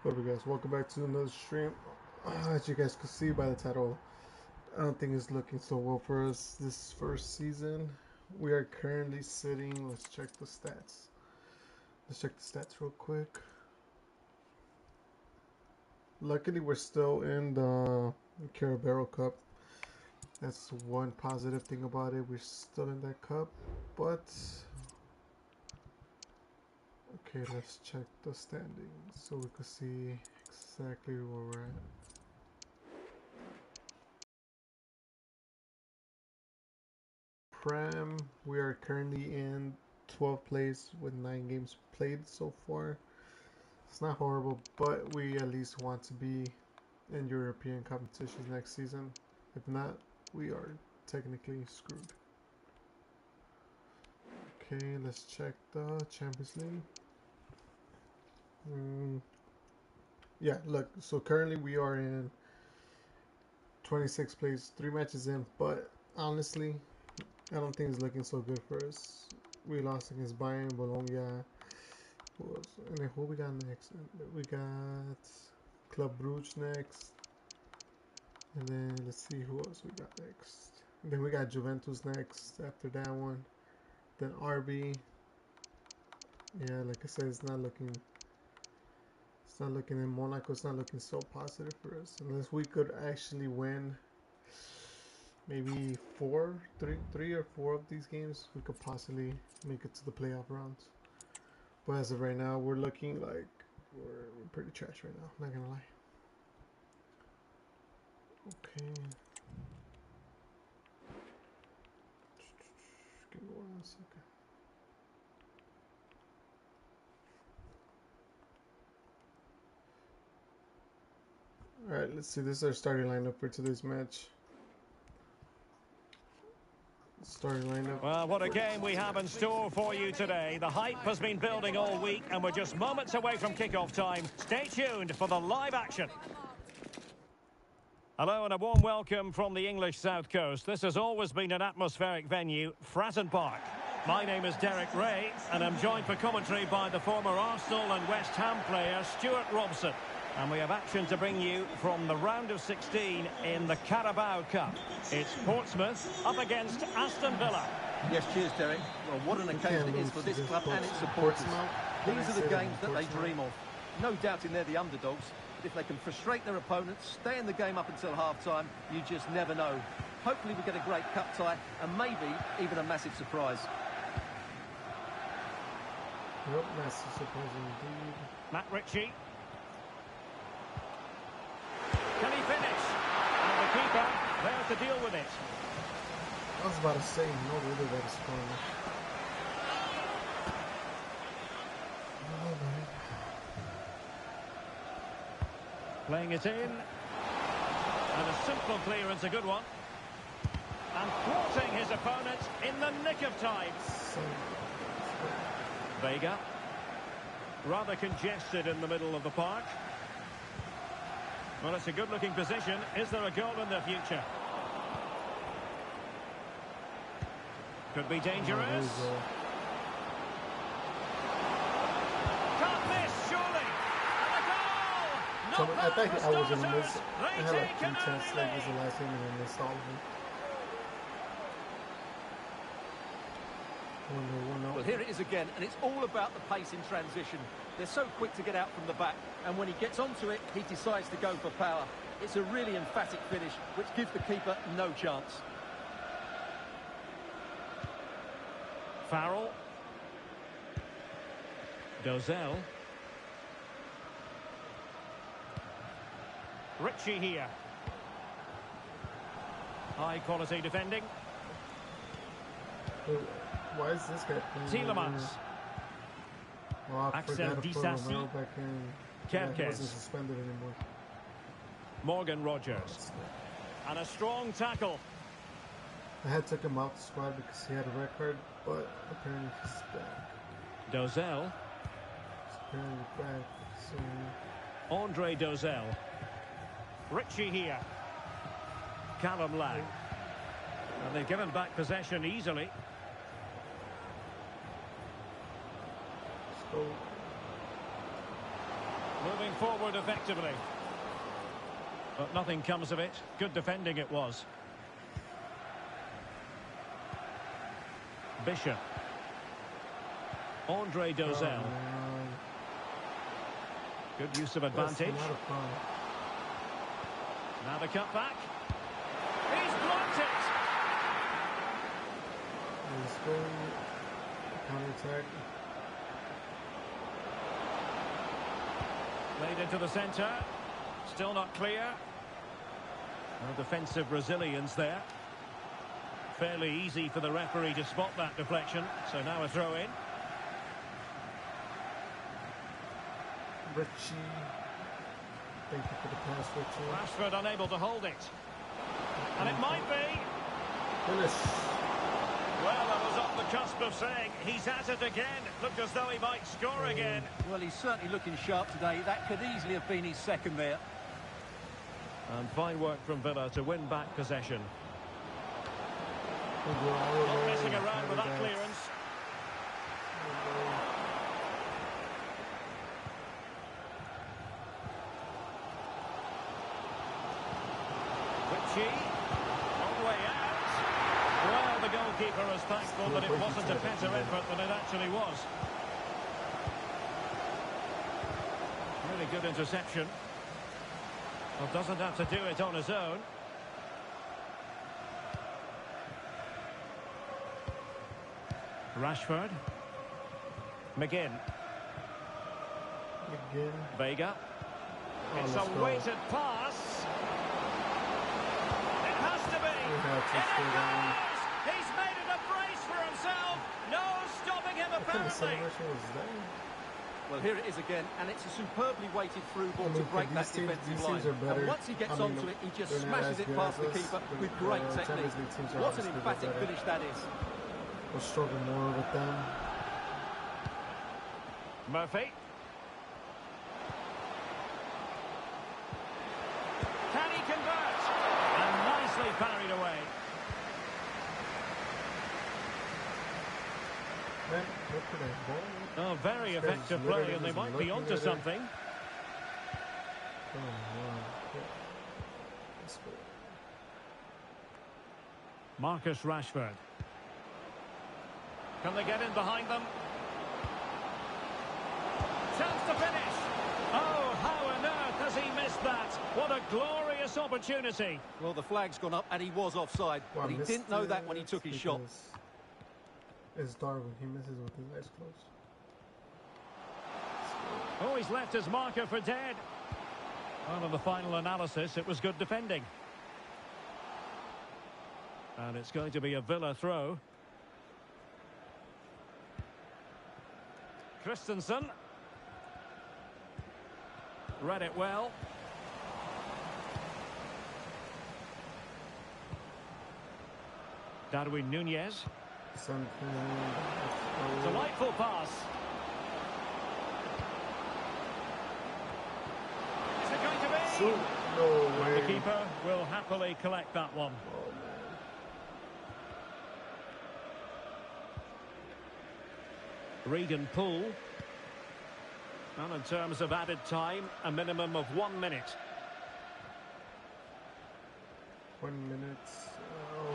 What up, guys? Welcome back to another stream. As you guys can see by the title, I don't think it's looking so well for us this first season. We are currently sitting. Let's check the stats. Let's check the stats real quick. Luckily, we're still in the Carabao Cup. That's one positive thing about it. We're still in that cup, but okay, let's check the standings so we can see exactly where we're at. Prem, we are currently in 12th place with 9 games played so far. It's not horrible, but we at least want to be in European competitions next season. If not, we are technically screwed. Okay, let's check the Champions League. Yeah, look, so currently we are in 26th place, 3 matches in, but honestly, I don't think it's looking so good for us. We lost against Bayern, Bologna. Who else? And then who we got next? We got Club Brugge next. And then let's see who else we got next. And then we got Juventus next after that one. Then RB. Yeah, like I said, it's not looking in Monaco. It's not looking so positive for us. Unless we could actually win maybe three or four of these games, we could possibly make it to the playoff rounds. But as of right now, we're looking like we're pretty trash right now. Not gonna lie. Okay. Give me 1 second. Alright, let's see. This is our starting lineup for today's match. Starting lineup. Well, what a game we have in store for you today. The hype has been building all week, and we're just moments away from kickoff time. Stay tuned for the live action. Hello and a warm welcome from the English South Coast. This has always been an atmospheric venue, Fratton Park. My name is Derek Ray, and I'm joined for commentary by the former Arsenal and West Ham player Stuart Robson. And we have action to bring you from the round of 16 in the Carabao Cup. It's Portsmouth up against Aston Villa. Yes, cheers, Derek. Well, what an occasion it is for this club and its supporters. These are the games that they dream of. No doubting they're the underdogs. But if they can frustrate their opponents, stay in the game up until half-time, you just never know. Hopefully we get a great cup tie and maybe even a massive surprise. Yep, massive surprise indeed. Matt Ritchie. Can he finish? And the keeper there to deal with it. I was about to say, no, really, that is scoring. Playing it in. And a simple clearance, a good one. And thwarting his opponent in the nick of time. Vega. Rather congested in the middle of the park. Well, it's a good-looking position. Is there a goal in the future? Could be dangerous. Can't miss, surely. And a goal! So I think I was in this. I had like 3 chances. That was the last game, and I missed all of them. Well, here it is again, and it's all about the pace in transition. They're so quick to get out from the back, and when he gets onto it, he decides to go for power. It's a really emphatic finish, which gives the keeper no chance. Farrell. Dozell. Ritchie here. High quality defending. Why is this guy playing? Tielemans. Oh, I Axel forgot to put Disasi. Romero back in. Yeah, he wasn't suspended anymore. Morgan Rogers. And a strong tackle. I had took him out the squad because he had a red card, but apparently he's back. Dozell. He's apparently back, so... Andre Dozell. Ritchie here. Callum Lang. And they've given back possession easily. So Moving forward effectively. But nothing comes of it. Good defending it was. Bishop. Andre Dozel. Good use of advantage. Now the cut back. He's blocked it. He's going counter-attack. Laid into the centre. Still not clear. No defensive resilience there. Fairly easy for the referee to spot that deflection. So now a throw in. Richie. Thank you for the pass, Richie. Rashford unable to hold it. And it might be. Finish. Well, I was on the cusp of saying he's at it again. Looked as though he might score again. Well, he's certainly looking sharp today. That could easily have been his second there. And fine work from Villa to win back possession. Not messing around with that clearance. Richie, long way out. Well, the goalkeeper is thankful that it wasn't a better effort than it actually was. Really good interception. Well, doesn't have to do it on his own. Rashford. McGinn. Vega. It's a weighted pass. It has to be. He's made it a brace for himself. No stopping him apparently. Well, here it is again, and it's a superbly weighted through ball to break that defensive line. And once he gets onto it, he just smashes it past the keeper with great technique. What an emphatic finish that is. We'll struggle more with them. Murphy. Can he convert? And nicely parried away. Oh, very effective play, and they might be onto something. Marcus Rashford. Can they get in behind them? Chance to finish. Oh, how on earth has he missed that? What a glorious opportunity. Well, the flag's gone up and he was offside. But he didn't know that when he took his shot. It's Darwin. He misses with his eyes closed. Oh, he's left his marker for dead. Well, in the final analysis, it was good defending. And it's going to be a Villa throw. Christensen. Read it well. Darwin Nunez. Delightful pass. Is it going to be? No way. The keeper will happily collect that one. Regan Poole. And in terms of added time, a minimum of 1 minute. 1 minute. Oh,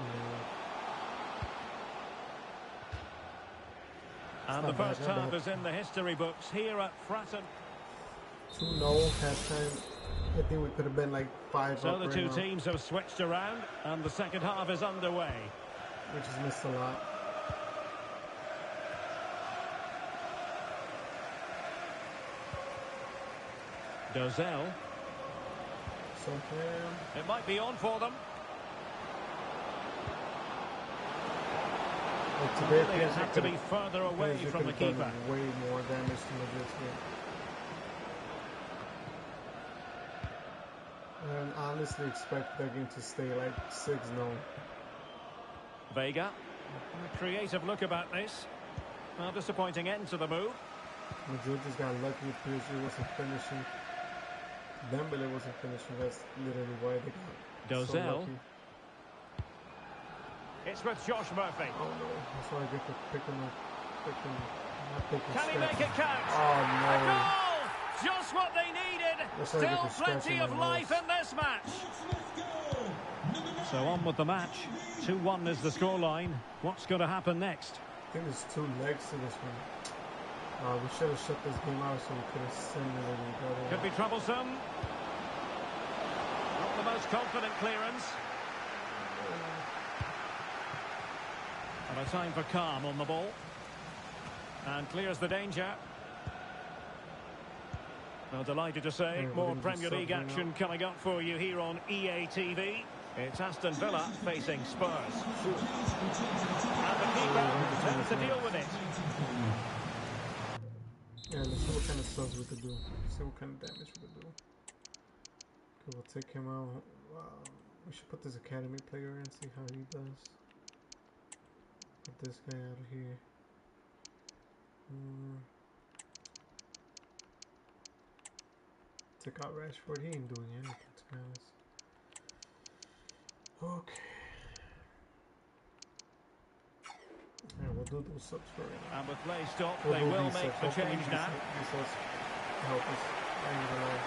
no. And the first half is in the history books here at Fratton. 2-0 halftime. I think we could have been like 5 So the two teams have switched around, and the second half is underway. We just missed a lot. Dozel. It might be on for them. Today they have to be further away from the keeper. Way more damage to Madrid's game. And honestly expect that game to stay like 6-0. Vega. A creative look about this. A disappointing end to the move. Madrid just got lucky. PSG wasn't finishing. Dembele wasn't finishing. That's literally why they got so lucky. It's with Josh Murphy. Oh no, that's why I get for picking up. Can he make it count? Oh no. A goal! Just what they needed. That's not Still like a plenty of life in this match. So on with the match. 2-1 is the scoreline. What's going to happen next? I think there's 2 legs to this one. We should have shut this game out so we could have sent it better. Could be troublesome. Not the most confident clearance. And a time for calm on the ball. And clears the danger. Well, delighted to say, more Premier League action coming up for you here on EA TV. It's Aston Villa facing Spurs. And the keeper tends to deal with it. Yeah, let's see what kind of stuff we could do. See what kind of damage we could do. Okay, we'll take him out. We should put this academy player in, see how he does. Get this guy out of here. Take out Rashford. He ain't doing anything, to be honest. Okay. Yeah, we'll do those subs for right now. And with play stopped, they will make the change now. Help us. I ain't gonna lie.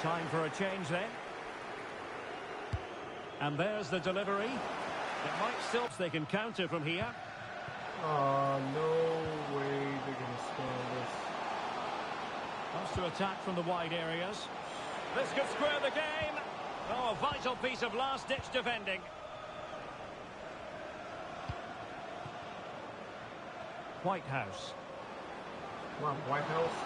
Time for a change then. And there's the delivery. It might still, they can counter from here. No way they're gonna score on this. Wants to attack from the wide areas. This could square the game. Oh, a vital piece of last-ditch defending. Whitehouse. Wow, Whitehouse.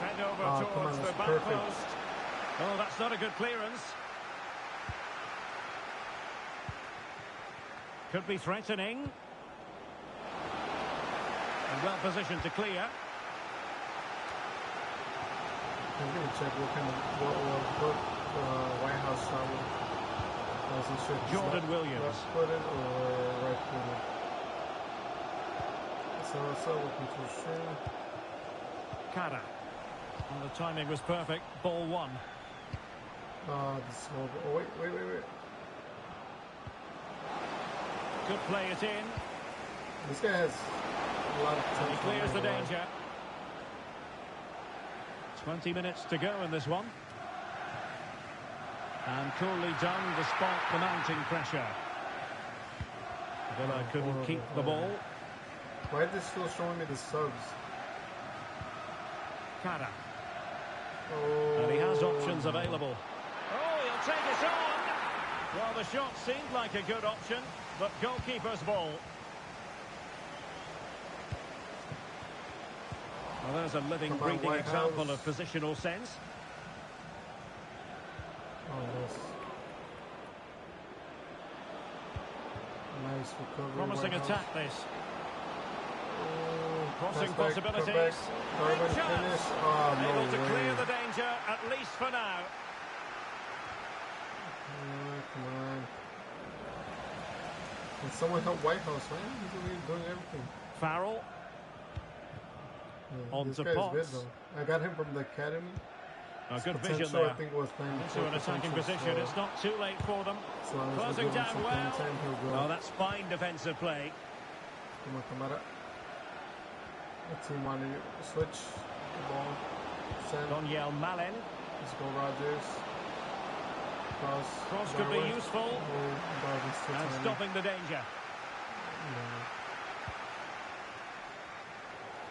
Fed over towards the back post. Oh, that's not a good clearance. Could be threatening. And well positioned to clear. I'm going to check what kind of Whitehouse shot was. Jordan Williams. Left-footed or right-footed? So looking to shoot. Kara. And the timing was perfect. Ball 1. This whole... Oh, wait. Could play it in. This guy has a lot of potential. He clears the danger. 20 minutes to go in this one. And coolly done despite the mounting pressure. Villa couldn't keep the ball. Why are they still showing me the subs? Kara. Oh. And he has options available. Oh, he'll take it on. Well, the shot seemed like a good option, but goalkeeper's ball. Well, there's a living, breathing example of positional sense. Oh, yes. Nice recovery. Promising attack, this. Oh, crossing possibilities. Great chance. Oh, no able to way. clear the danger, at least for now. Come on. Can someone help Whitehouse, man? He's really doing everything. Farrell. Yeah, On this to guy's Potts. good, though. I got him from the academy. A good Potential, vision there. I think was playing Into an attacking position. It's not too late for them. So Closing down well. Oh, that's fine defensive play. Come on, Kamara. The team wanted to switch the ball. Send. Daniel Malin. Let's go, Rogers. Cross could be useful. Oh, and stopping the danger.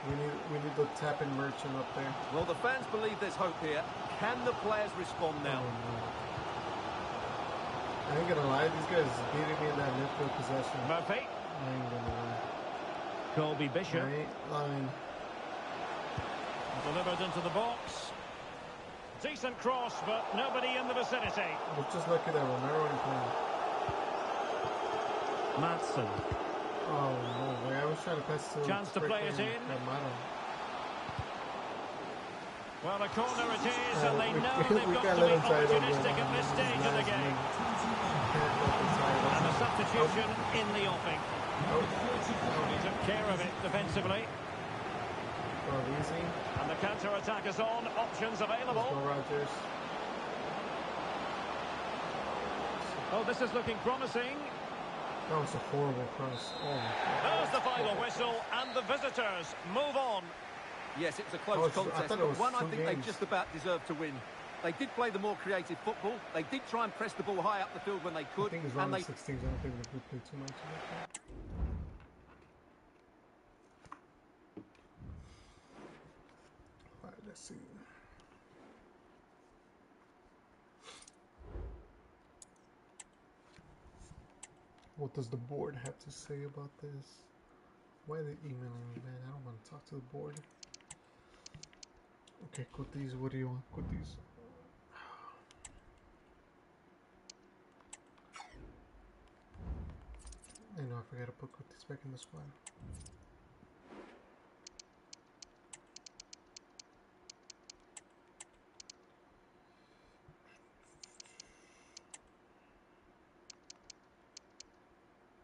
We need the tapping merchant up there. Well, the fans believe there's hope here. Can the players respond now? Oh, no. I ain't gonna lie, these guys beating me in that midfield possession. Murphy. I ain't gonna lie. Colby Bishop. I ain't lying. Delivered into the box. Decent cross, but nobody in the vicinity. We're just lucky that Romero ain't playing. Madsen. Oh, no way. I was trying to pass to... Chance to play it in. Well, a corner it is, and they know they've got to be opportunistic at this stage of the game. And a substitution in the offing. He took care of it defensively. Easy. And the counter-attack is on. Options available. Let's go, Rogers. Oh, this is looking promising. That was a horrible cross. Oh my God. There's the final whistle, and the visitors move on. Yes, it was a close contest, but one I think they just about deserved to win. They did play the more creative football. They did try and press the ball high up the field when they could. I think it's round 16, so I don't think they could play too much. Alright, let's see. What does the board have to say about this? Why are they emailing me, man? I don't want to talk to the board. Okay, Kutis, what do you want, Kutis? I know, I forgot to put Kutis back in the squad.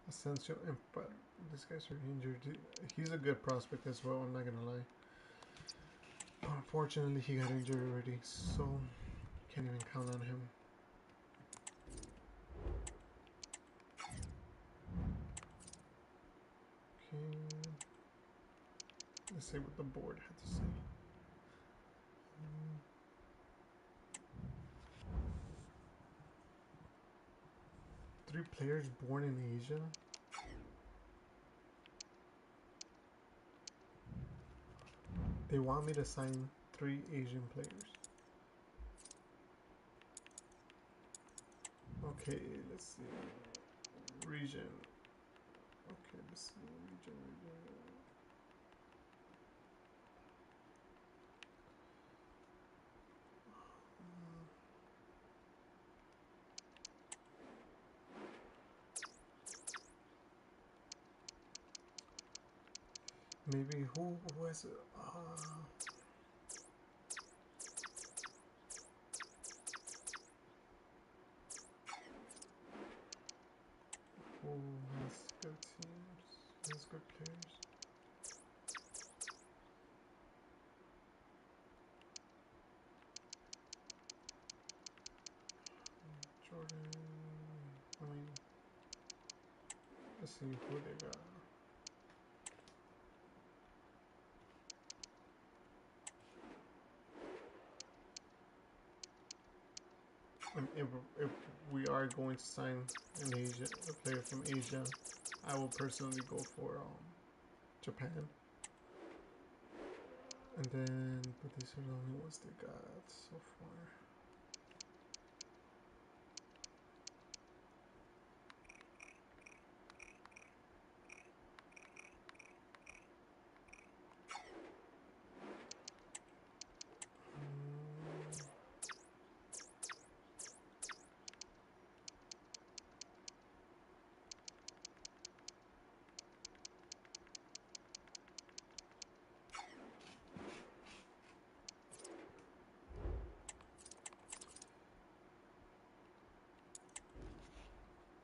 Asensio and this guy's injured. He's a good prospect as well, I'm not gonna lie. But unfortunately, he got injured already, so can't even count on him. Okay, let's see what the board had to say. 3 players born in Asia. They want me to sign 3 Asian players. Okay, let's see. Region. Okay, let's see. Region. Maybe who has who has good teams, has good players. Jordan, I mean, let's see who they got. If we are going to sign a player from Asia, I will personally go for Japan. And then, but these are the only ones they got so far.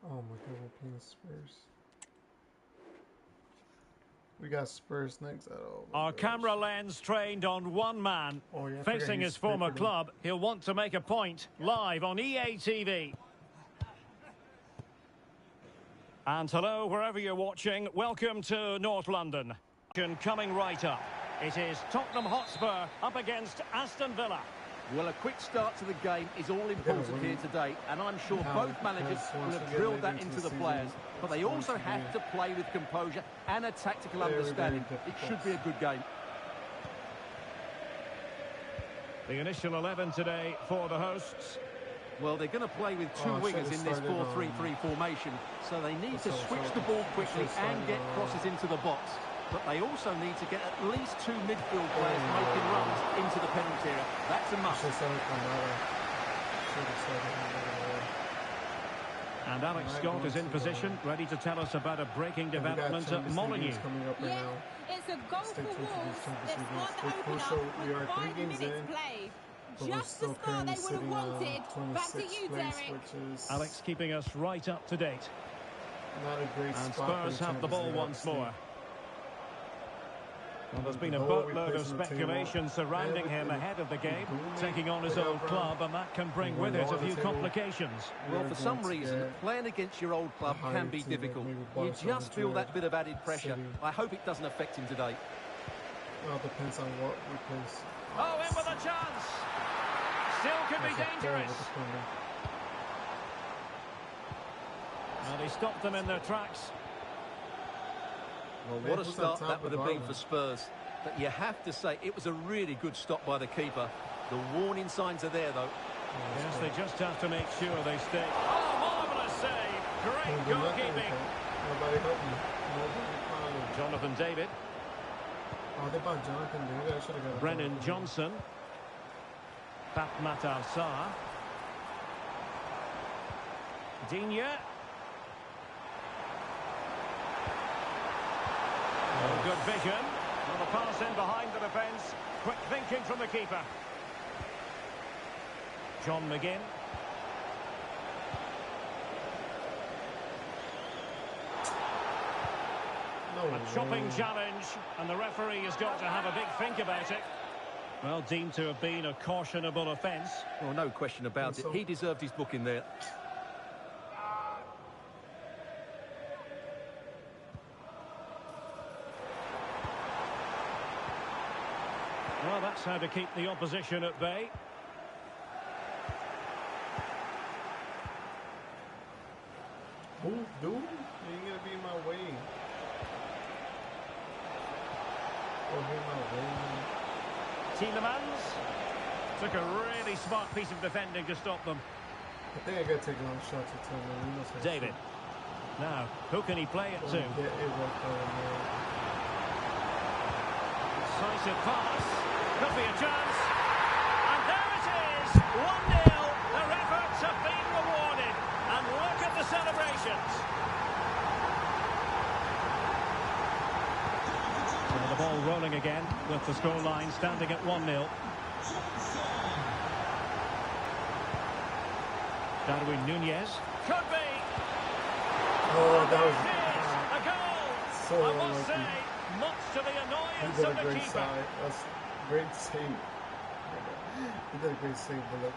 Oh my God, we're playing Spurs. We got Spurs next. Our camera lens trained on one man. Oh, yeah, facing his former club. He'll want to make a point live on EA TV. And hello, wherever you're watching, welcome to North London. Coming right up, it is Tottenham Hotspur up against Aston Villa. Well, a quick start to the game is all important here today, and I'm sure both managers will have drilled that into the players. But they also have to play with composure and a tactical understanding. It should be a good game. The initial 11 today for the hosts. Well, they're going to play with 2 wingers in this 4-3-3 formation, so they need to switch the ball quickly and get crosses into the box. But they also need to get at least 2 midfield players making runs into the penalty area. That's a must. And Alex Scott is in position, ready to tell us about a breaking development at Molineux. Yeah, it's a goal for Wolves. They've scored the opener with 5 minutes played. Just the start they would have wanted. Back to you, Derek. Alex keeping us right up to date. Not a great and Spurs have the ball once more. Well, there's been a boatload of speculation surrounding him ahead of the game, taking on his old club, and that can bring with it a few complications. Well, for some reason, playing against your old club can be difficult. You just feel that bit of added pressure. I hope it doesn't affect him today. Well, it depends on what we place. Oh, in with a chance! Still could be dangerous. And he stopped them in their tracks. Well, what a start that would have been for Spurs. But you have to say, it was a really good stop by the keeper. The warning signs are there, though. Yes, they just have to make sure they stay. Oh, marvellous save! Great goalkeeping. Nobody helped me. Nobody. Jonathan David. Oh, they bought Jonathan David. I should have got Brennan Johnson. Fatmat Al-Sar. Digne. Oh, good vision. Well, the pass in behind the defence. Quick thinking from the keeper. John McGinn. A chopping challenge, and the referee has got to have a big think about it. Well, deemed to have been a cautionable offence. Well, no question about it. He deserved his booking there. Well, that's how to keep the opposition at bay. Move, dude. You ain't gonna be in my way. Tielemans took a really smart piece of defending to stop them. I think I gotta take long shots at him. David. Now, who can he play it to? Decisive pass. Could be a chance. And there it is. 1-0. Their efforts have been rewarded. And look at the celebrations. The ball rolling again with the scoreline standing at 1-0. Darwin Núñez. Could be. Oh, that was a goal. So I must say, much to the annoyance of the keeper. That's a great save. He did a great save, but look,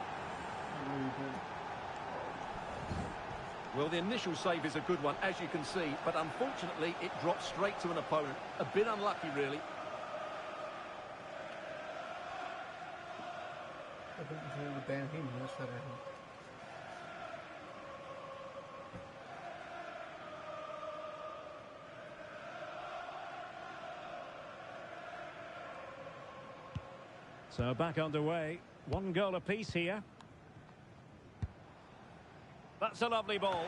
really good. Well, the initial save is a good one, as you can see, but unfortunately it dropped straight to an opponent. A bit unlucky, really. I think he's doing the damn team. That's what I think. So back underway. 1 goal apiece here. That's a lovely ball.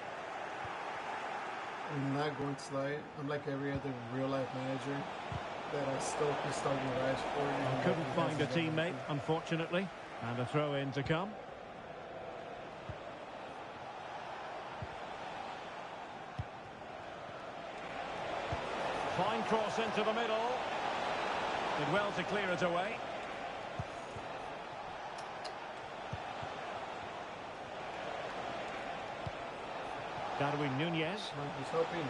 I'm not going to lie. I'm like every other real-life manager that I still can start your eyes for. Couldn't find a teammate, unfortunately. And a throw-in to come. Fine cross into the middle. Did well to clear it away. Darwin Núñez. He's helping.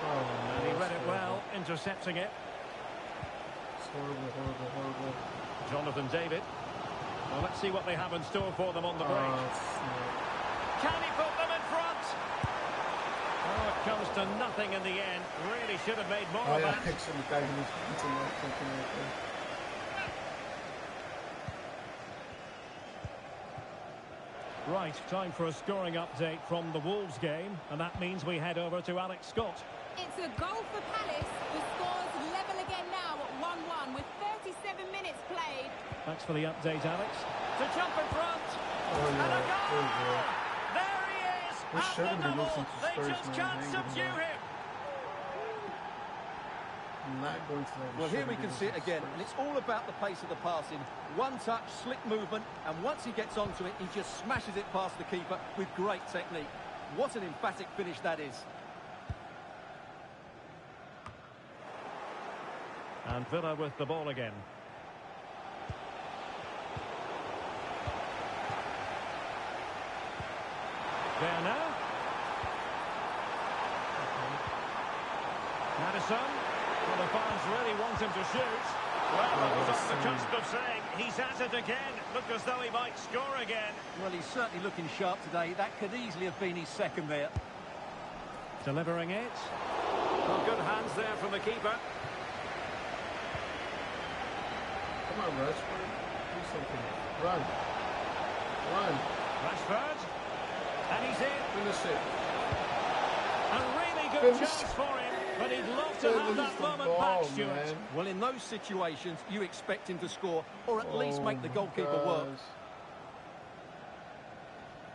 And he read it well, intercepting it. It's horrible. Jonathan David. Well, let's see what they have in store for them on the break. Can he put them in front? Oh, it comes to nothing in the end. Really should have made more of that. Actually, the guy who was punching that thinking right there. Right, time for a scoring update from the Wolves game, and that means we head over to Alex Scott. It's a goal for Palace. The score's level again now at 1-1 with 37 minutes played. Thanks for the update, Alex. To jump in front. And a goal! There he is! At the double. They just can't subdue him. Well, here we can see it again, and it's all about the pace of the passing. One touch, slick movement, and once he gets onto it, he just smashes it past the keeper with great technique. What an emphatic finish that is. And Villa with the ball again. There now. Henderson. Well, the fans really want him to shoot. Well, I was on the cusp of saying he's at it again. Looked as though he might score again. Well, he's certainly looking sharp today. That could easily have been his second there. Delivering it. Well, good hands there from the keeper. Come on, Rashford. Do something. Run. Run. Rashford. And he's in. Finish it. A really good chance for him, but he'd love to have that moment back, Stuart. Man. Well, in those situations, you expect him to score, or at least make the goalkeeper work.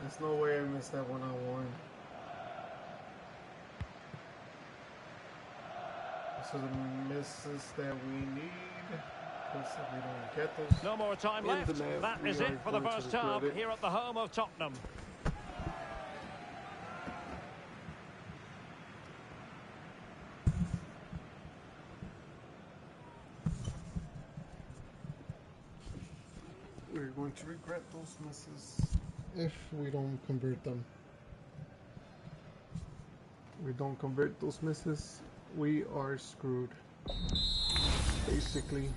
There's no way I missed that one-on-one. This is the misses that we need. Because if we don't get this, No more time left. That is it for the first half here at the home of Tottenham. we're going to regret those misses if we don't convert them. We don't convert those misses, we are screwed. Basically.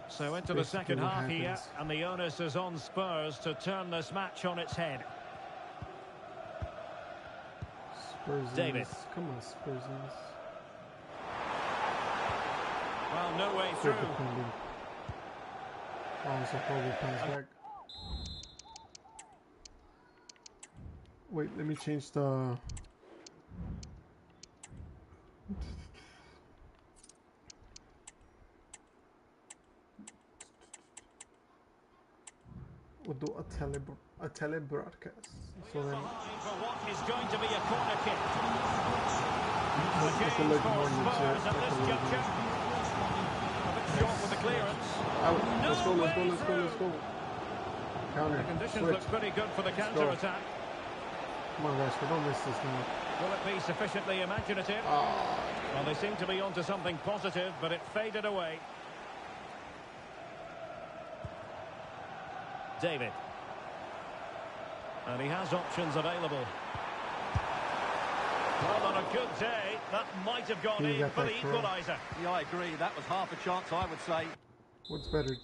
So into the second half here, and the onus is on Spurs to turn this match on its head. Spurs. David. Come on, Spurs. Well, no way through. So probably pass back. Wait, let me change the... We'll do a tele broadcast. So then... For what is going to be a corner kick. I can look more legit. Short with the clearance. Out. Let's go, let's go, let's go, let's go. Counter. The conditions Switch. look pretty good for the counter-attack. Come on, Rashford, don't miss this now. Will it be sufficiently imaginative? Well, they seem to be onto something positive, but it faded away. David. And he has options available. Well, on a good day, that might have gone in for the equaliser. Yeah, I agree. That was half a chance, I would say. What's better,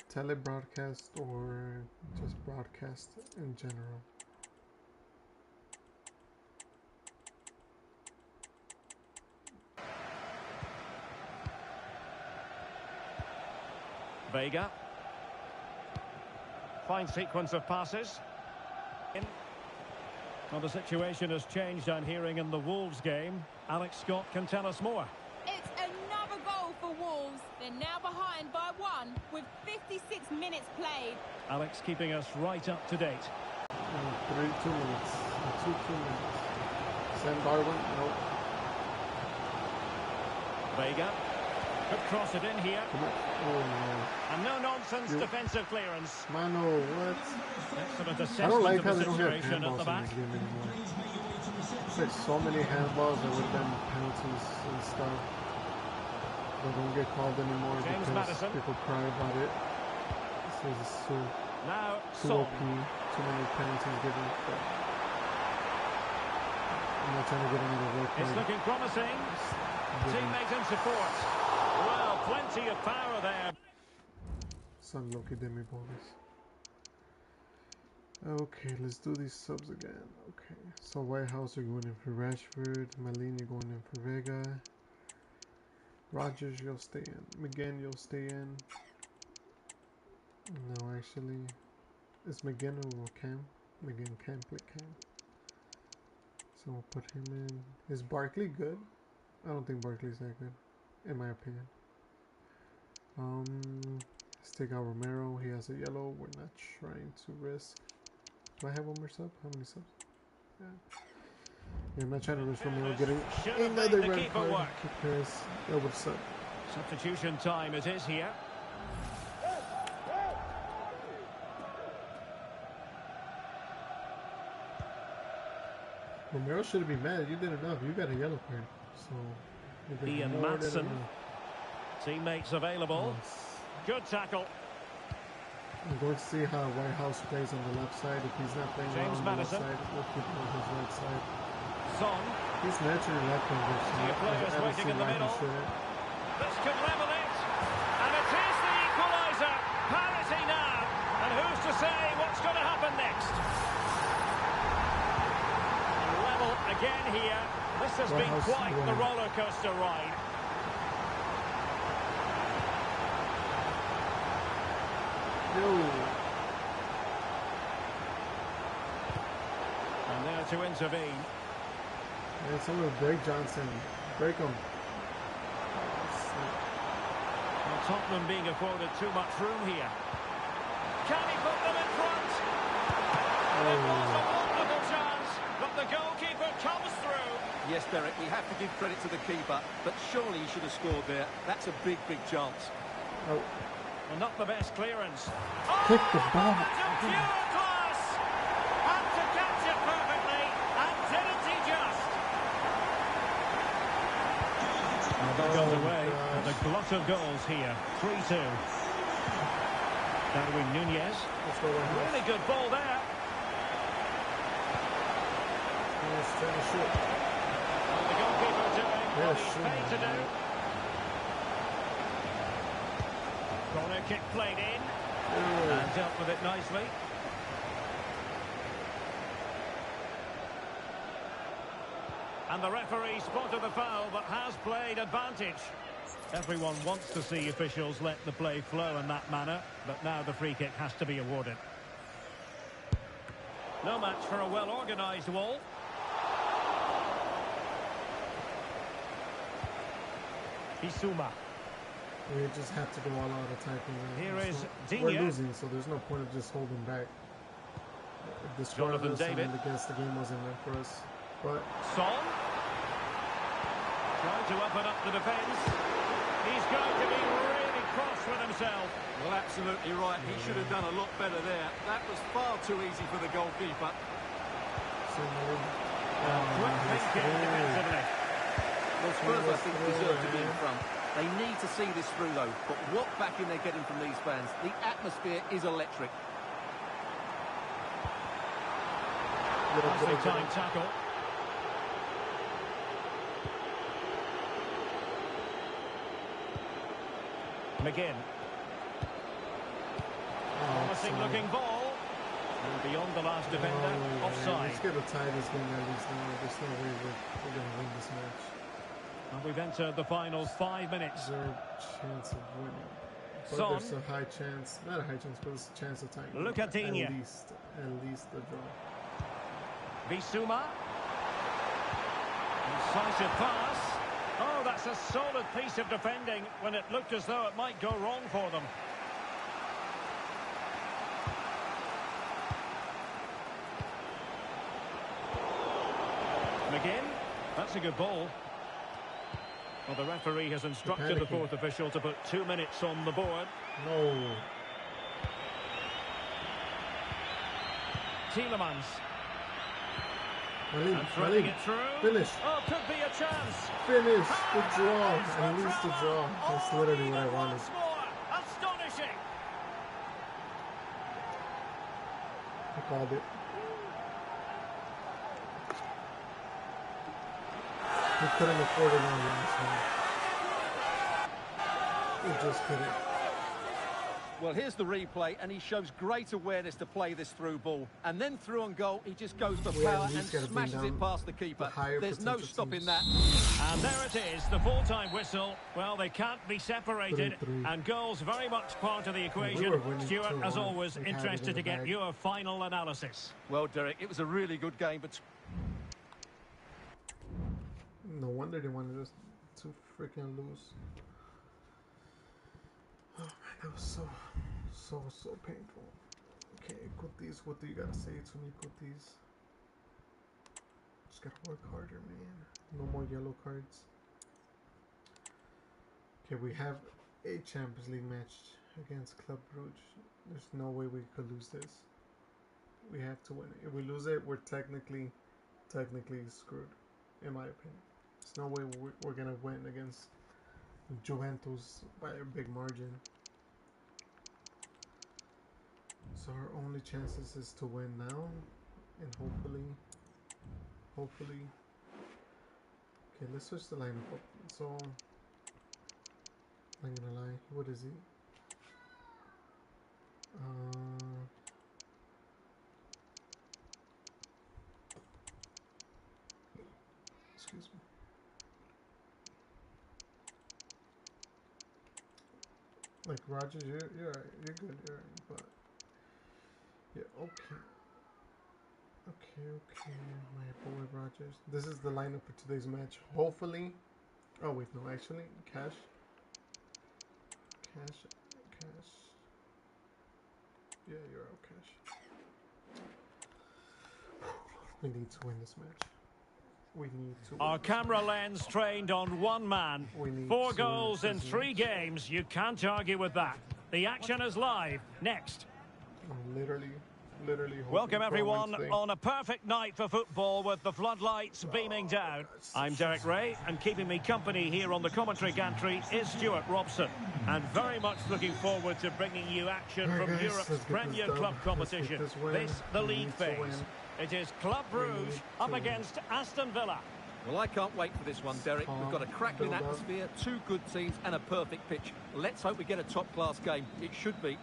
tele-broadcast or just broadcast in general? Vega. Fine sequence of passes. Well, the situation has changed, I'm hearing, in the Wolves game. Alex Scott can tell us more. It's another goal for Wolves. They're now behind by 1 with 56 minutes played. Alex keeping us right up to date. 2 minutes. 2 minutes. Sam Darwin, no. Vega. Could cross it in here. Oh, no. And no-nonsense defensive clearance. Mano, what? Excellent assessment I don't like of how the they don't have situation at the handballs in back. this game anymore. It's like so many handballs that would have been penalties and stuff. They don't get called anymore James because Maddison. people cry about it. This is so Now, too Son. OP, too many penalties given. But I'm not trying to get into the work. It's looking promising. Teammate and support. Well, plenty of power there. Some Loki demi bonus. Okay, let's do these subs again. Okay, so Whitehouse are going in for Rashford, Malini going in for Vega, Rogers you'll stay in, McGinn you'll stay in. No, actually, it's McGinn or Cam. McGinn can't play Cam, so we'll put him in. Is Barkley good? I don't think Barkley's that good, in my opinion. Let's take out Romero. He has a yellow. We're not trying to risk. Do I have one more sub? How many subs? Yeah. I'm not trying to risk Romero getting another red card because that would suck. Substitution time it is here. Romero shouldn't be mad. You did enough. You got a yellow card. So Ian Maatsen. Teammates available. Good tackle. I'm going to see how Whitehouse plays on the left side. If he's not playing well on the left side, we'll keep him on his right side. Son. He's naturally lacking this. Players waiting in the middle. This could level it. And it is the equaliser. Parity now. And who's to say what's going to happen next? Level again here. This has been quite the roller coaster ride. And there to intervene. Yeah, someone break Johnson. Break him. Well, Tottenham being afforded too much room here. Can he put them in front? It was a wonderful chance, but the goalkeeper comes through. Yes, Derek, we have to give credit to the keeper, but surely he should have scored there. That's a big, big chance. Oh. Well, not the best clearance. Kick the ball. Pure class! Had to catch it perfectly, and didn't he just? That goes away. The glut of goals here. 3-2. Darwin Nunez. Really good ball there. He's trying to shoot. And the goalkeeper doing what he's paid to do. Corner kick played in. And dealt with it nicely. And the referee spotted the foul, but has played advantage. Everyone wants to see officials let the play flow in that manner, but now the free kick has to be awarded. No match for a well-organised wall. Bissouma. We just have to go all out attacking. Here is Digne. We're losing, so there's no point of just holding back. If Jonathan David. I guess the game wasn't meant for us. But Son. Trying to open up the defence. He's going to be really cross with himself. Well, absolutely right. He should have done a lot better there. That was far too easy for the goalkeeper. Quick thinking defensively. Well, Spurs, I think, deserve to be in front. They need to see this through, though. But what backing they're getting from these fans. The atmosphere is electric. Nicely timed tackle. McGinn. Promising looking ball. And beyond the last defender, offside. Let's get a tie this game at least now. There's no way we're going to win this match. And we've entered the final 5 minutes. There's a chance of winning. But Son. there's a high chance, not a high chance, but there's a chance of tying. Look at Digne. At least the draw. Bissouma. Incisive pass. Oh, that's a solid piece of defending when it looked as though it might go wrong for them. McGinn. That's a good ball. Well, the referee has instructed the fourth official to put 2 minutes on the board. No. Tielemans. And throwing it through. Finish. Oh, could be a chance. Finish the draw. At least the draw. That's literally what I wanted. Astonishing. I called it. We couldn't afford it on the last one. We just couldn't. Well, here's the replay, and he shows great awareness to play this through ball. And then through on goal, he just goes for power and smashes it past the keeper. There's no stopping that. And there it is, the full-time whistle. Well, they can't be separated, 3-3. and goals very much part of the equation. Stuart, as always, interested to get your final analysis. Well, Derek, it was a really good game, but... No wonder they wanted us to freaking lose. Oh man, that was so painful. Okay, Cutis, what do you gotta say to me, Cutis? Just gotta work harder, man. No more yellow cards. Okay, we have a Champions League match against Club Brugge. There's no way we could lose this. We have to win it. If we lose it, we're technically screwed, in my opinion. There's no way we're gonna win against Juventus by a big margin. So our only chances is to win now, and hopefully Okay, let's switch the lineup up. So, I'm gonna lie. What is he? Excuse me. Like Rogers, you're right. You're good. You're right. But yeah, okay. Okay, my boy Rogers. This is the lineup for today's match. Hopefully. Oh wait, no, actually, cash. Yeah, you're out, cash. We need to win this match. We need to win. Our camera lens trained on one man. 4 goals in 3 games. You can't argue with that. The action is live. Next. Literally. Welcome everyone on a perfect night for football with the floodlights beaming down. I'm Derek Ray, and keeping me company here on the commentary gantry is Stuart Robson. And very much looking forward to bringing you action from Europe's Premier Club competition. This, the league phase. It is Club Brugge up against Aston Villa. Well, I can't wait for this one, Derek. We've got a crackling atmosphere, 2 good teams and a perfect pitch. Let's hope we get a top-class game. It should be.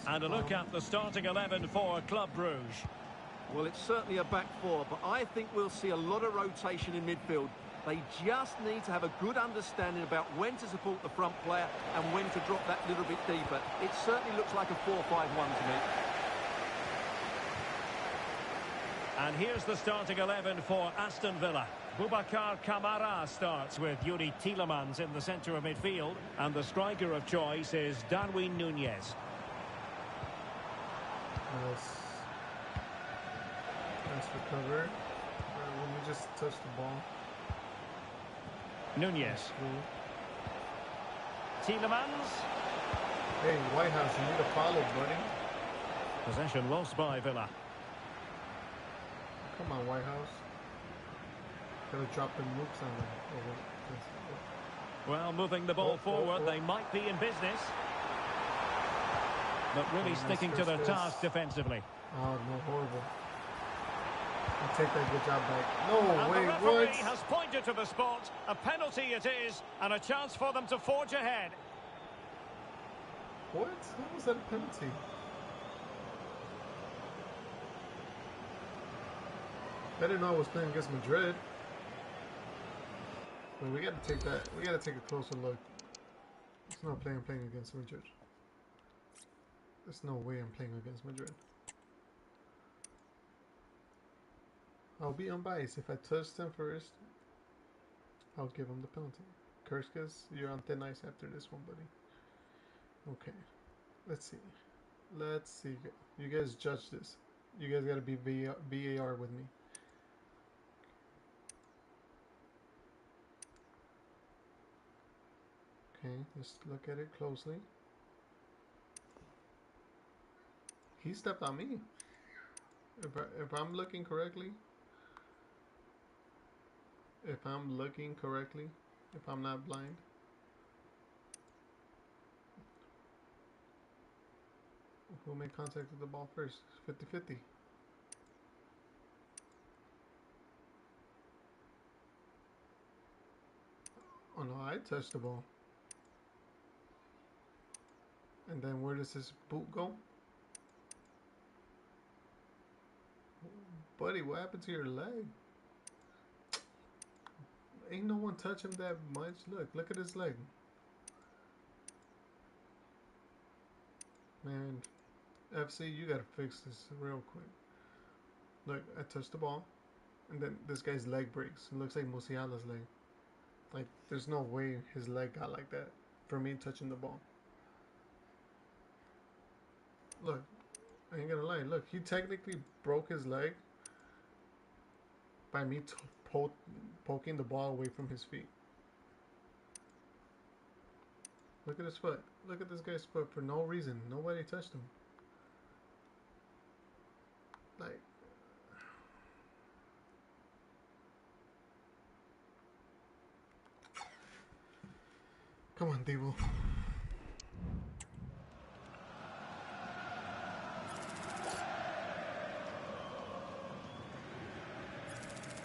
And a look at the starting 11 for Club Brugge. Well, it's certainly a back 4, but I think we'll see a lot of rotation in midfield. They just need to have a good understanding about when to support the front player and when to drop that little bit deeper. It certainly looks like a 4-5-1 to me. And here's the starting 11 for Aston Villa. Boubacar Kamara starts with Youri Tielemans in the centre of midfield. And the striker of choice is Darwin Núñez. Nice recover. Let me just touch the ball. Núñez. Tielemans. Hey, Whitehouse, you need a follow, buddy. Possession lost by Villa. Come on, Whitehouse. Gotta drop the nukes on them. Well, moving the ball forward, they might be in business. But really sticking to their task defensively. Oh, no, horrible. I'll take that good job back. No, and wait, the referee what? has pointed to the spot. A penalty it is, and a chance for them to forge ahead. What? How was that a penalty? I didn't know I was playing against Madrid. But we gotta take that. We gotta take a closer look. It's not playing against Madrid. There's no way I'm playing against Madrid. I'll be unbiased. If I touch them first, I'll give him the penalty. Kurskas, you're on thin ice after this one, buddy. Okay. Let's see. You guys judge this. You guys gotta be VAR with me. Okay, let's look at it closely. He stepped on me. If I'm looking correctly, if I'm not blind. Who made contact with the ball first? 50-50. Oh no, I touched the ball. And then where does this boot go? Buddy, what happened to your leg? Ain't no one touch him that much. Look at his leg. Man, FC, you gotta fix this real quick. Look, I touched the ball, and then this guy's leg breaks. It looks like Musiala's leg. Like, there's no way his leg got like that for me touching the ball. Look, I ain't gonna lie. Look, he technically broke his leg by me poking the ball away from his feet. Look at his foot. Look at this guy's foot for no reason. Nobody touched him. Like, come on, Devo.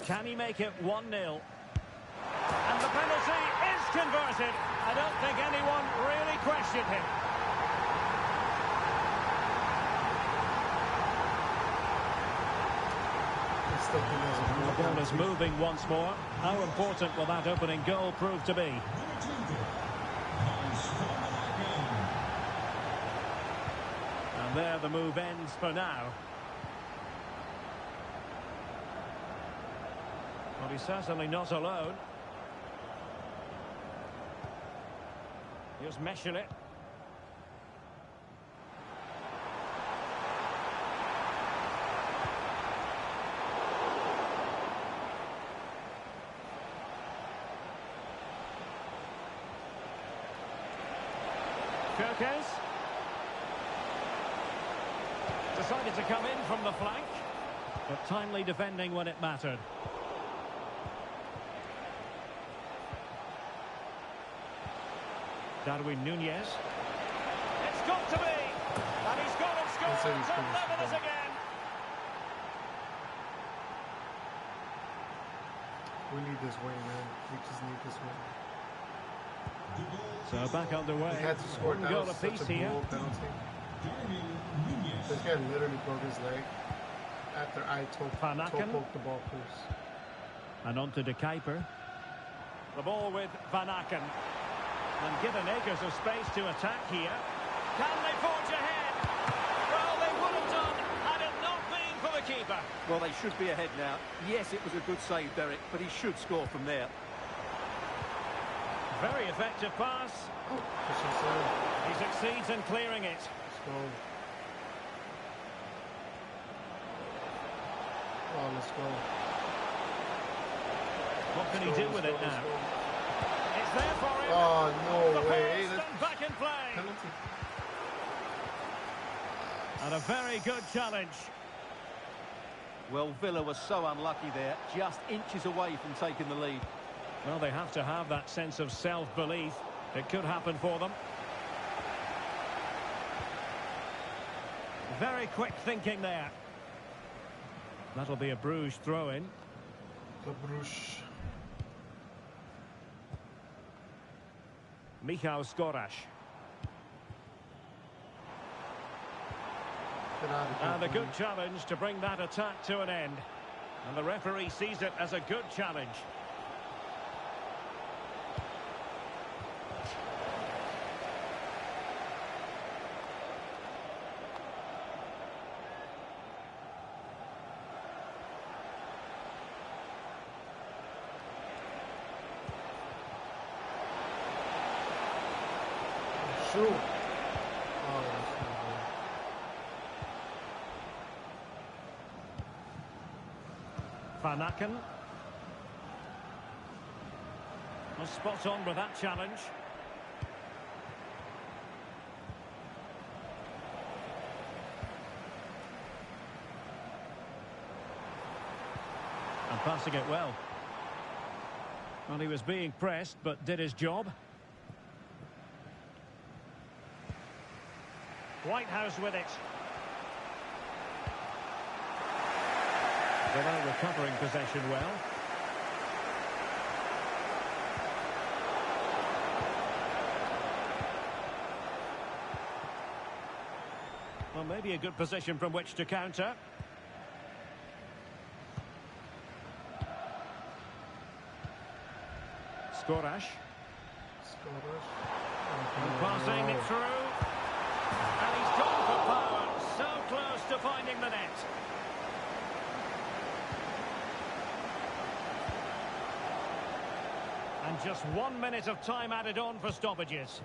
Can he make it 1-0? And the penalty is converted. I don't think anyone really questioned him. The ball is moving once more. How important will that opening goal prove to be? And there the move ends for now. Well, he's certainly not alone. Here's Meshelet. Kerkez decided to come in from the flank, but timely defending when it mattered. Darwin Nunez. It's got to be, and he's got to score to level us again. We need this win, man. We just need this win. So back underway. He had to score. That Goal was such a here. penalty. This guy literally broke his leg after I toe poked the ball loose. And on to De Kuiper. The ball with Van Aken. And given acres of space to attack here. Can they forge ahead? Well, they would have done had it not been for the keeper. Well, they should be ahead now. Yes, it was a good save, Derek, but he should score from there. Very effective pass. He succeeds in clearing it. Let's go. Oh, let's go. What can he do with it now? It's there for him. Oh, no the way. And back in play. Penalty. And a very good challenge. Well, Villa was so unlucky there, just inches away from taking the lead. Well, they have to have that sense of self-belief. It could happen for them. Very quick thinking there. That'll be a Bruges throw-in. The Bruges. Michał Skoraś. And a good challenge to bring that attack to an end. And the referee sees it as a good challenge. Shoot. Oh, Van Aken. Was spot on with that challenge. And passing it well. Well, he was being pressed, but did his job. Whitehouse with it. They are recovering possession well. Well, maybe a good position from which to counter. Skoraś. And passing it through. And he's gone for power. So close to finding the net. And just 1 minute of time added on for stoppages.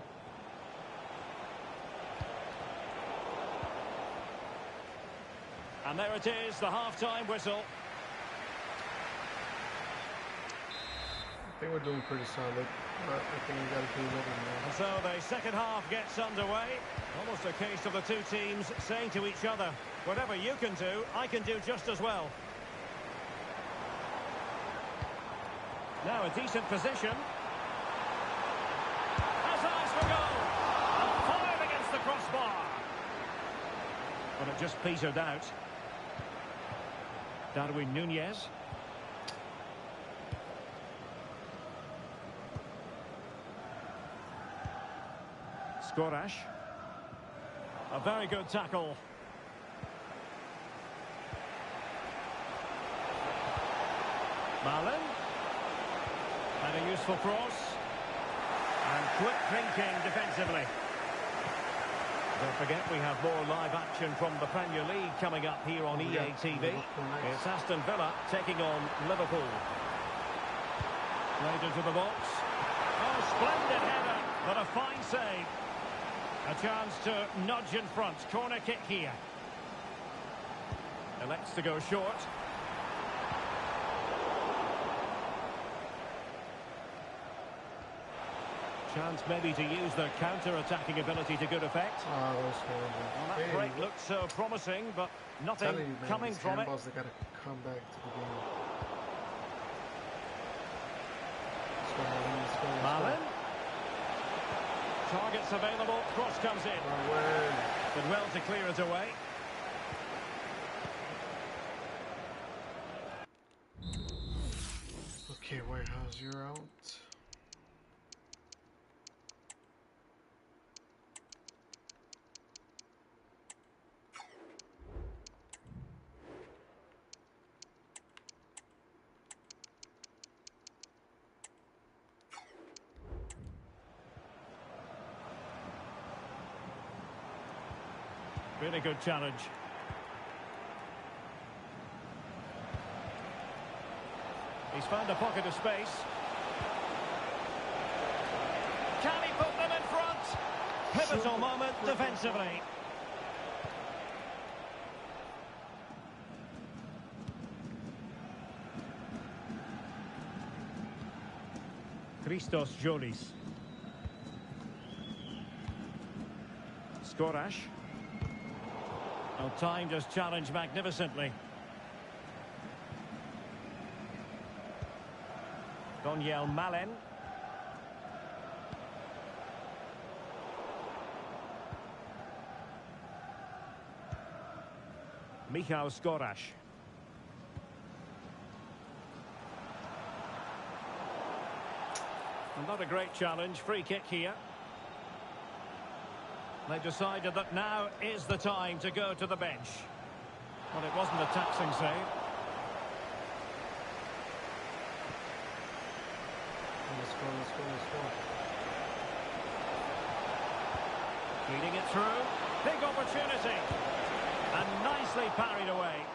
And there it is, the half-time whistle. I think we're doing pretty solid, but I think we got to do a little more. And so the second half gets underway. Almost a case of the two teams saying to each other, whatever you can do, I can do just as well. Now a decent position. Has eyes for goal. And fired against the crossbar. But it just petered out. Darwin Nunez. Skorash. A very good tackle. Malen. And a useful cross. And quick thinking defensively. Don't forget, we have more live action from the Premier League coming up here on EA TV. It's Aston Villa taking on Liverpool. Played into the box. Oh, splendid header, but a fine save. A chance to nudge in front. Corner kick here. Elects to go short. Chance maybe to use their counter-attacking ability to good effect. Oh, that was horrible. Well, that break looked so promising, but nothing coming from it. They gotta come back to the game. Malen. Targets available. Cross comes in. Did well to clear it away. Okay, Whitehouse, you're out. Really good challenge. He's found a pocket of space. Can he put them in front? Pivotal moment defensively. Christos Jolis. Skorash. Well, timed his challenge magnificently. Donyell Malen. Michał Skorash. Not a great challenge. Free kick here. They decided that now is the time to go to the bench. Well, it wasn't a taxing save. Let's go. Feeding it through. Big opportunity. And nicely parried away.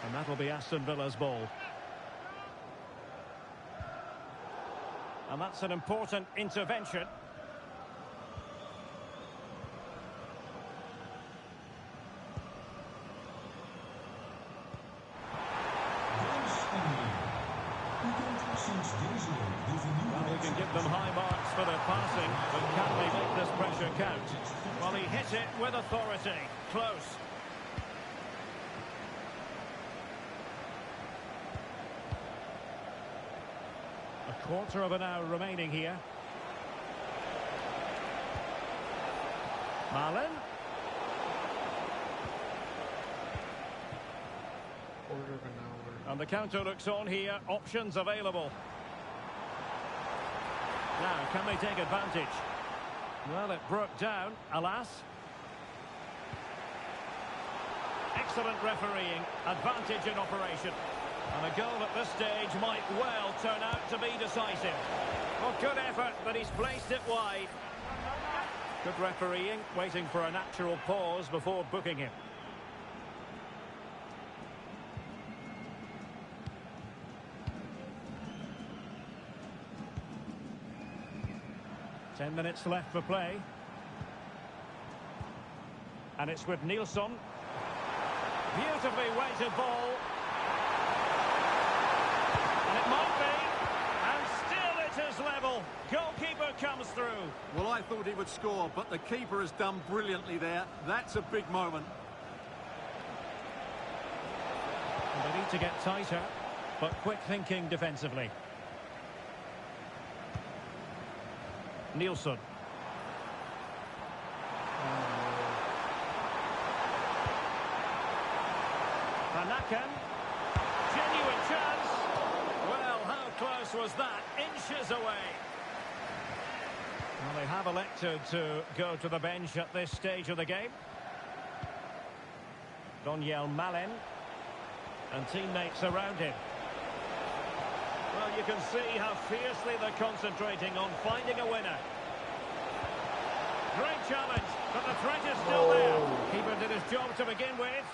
And that'll be Aston Villa's ball. And that's an important intervention. Well, he can give them high marks for their passing, but can they make this pressure count? Well, he hit it with authority. Close. Quarter of an hour remaining here. Malen. Quarter of an hour. And the counter looks on here. Options available. Now, can they take advantage? Well, it broke down, alas. Excellent refereeing. Advantage in operation. And a goal at this stage might well turn out to be decisive. Well, good effort, but he's placed it wide. Good refereeing, waiting for a natural pause before booking him. Ten minutes left for play. And it's with Nilsson. Beautifully weighted ball. Level. Goalkeeper comes through. Well, I thought he would score, but the keeper has done brilliantly there. That's a big moment. And they need to get tighter, but quick thinking defensively. Nilsson. Panakan. Genuine chance. Well, how close was that? Inches away. Well, they have elected to go to the bench at this stage of the game. Donyell Malen and teammates around him. Well, you can see how fiercely they're concentrating on finding a winner. Great challenge, but the threat is still there. Keeper did his job to begin with.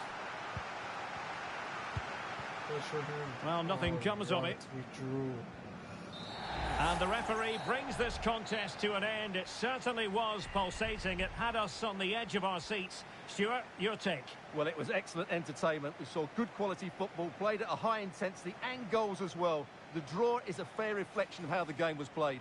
Well, nothing comes of it. We drew. And the referee brings this contest to an end. It certainly was pulsating. It had us on the edge of our seats. Stuart, your take? Well, it was excellent entertainment. We saw good quality football, played at a high intensity and goals as well. The draw is a fair reflection of how the game was played.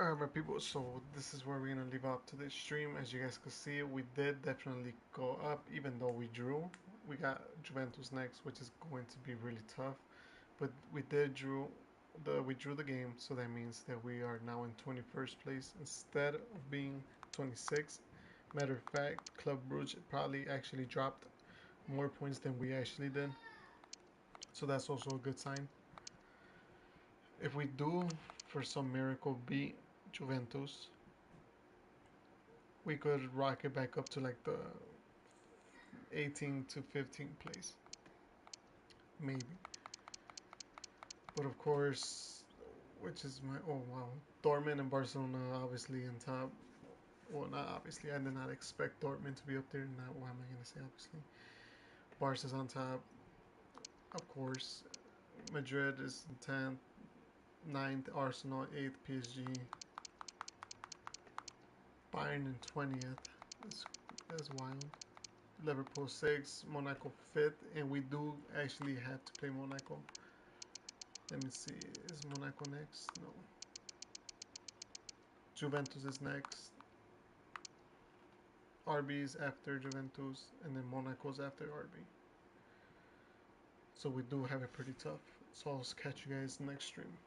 Alright, my people, so this is where we're gonna leave out today's stream. As you guys can see, we did definitely go up, even though we drew. We got Juventus next, which is going to be really tough. But we drew the game, so that means that we are now in 21st place instead of being 26th. Matter of fact, Club Brugge probably actually dropped more points than we actually did. So that's also a good sign. If we do, for some miracle, beat Juventus, we could rocket back up to like the 18 to 15 place, maybe. But of course, which is my Dortmund and Barcelona obviously on top. Well, not obviously. I did not expect Dortmund to be up there. Not why am I gonna say obviously? Barca's on top, of course. Madrid is in 10th, 9th, Arsenal 8th, PSG. Bayern in 20th. That's wild. Liverpool 6th, Monaco 5th, and we do actually have to play Monaco. Let me see, is Monaco next? No. Juventus is next. RB is after Juventus, and then Monaco's after RB. So we do have it pretty tough. So I'll catch you guys next stream.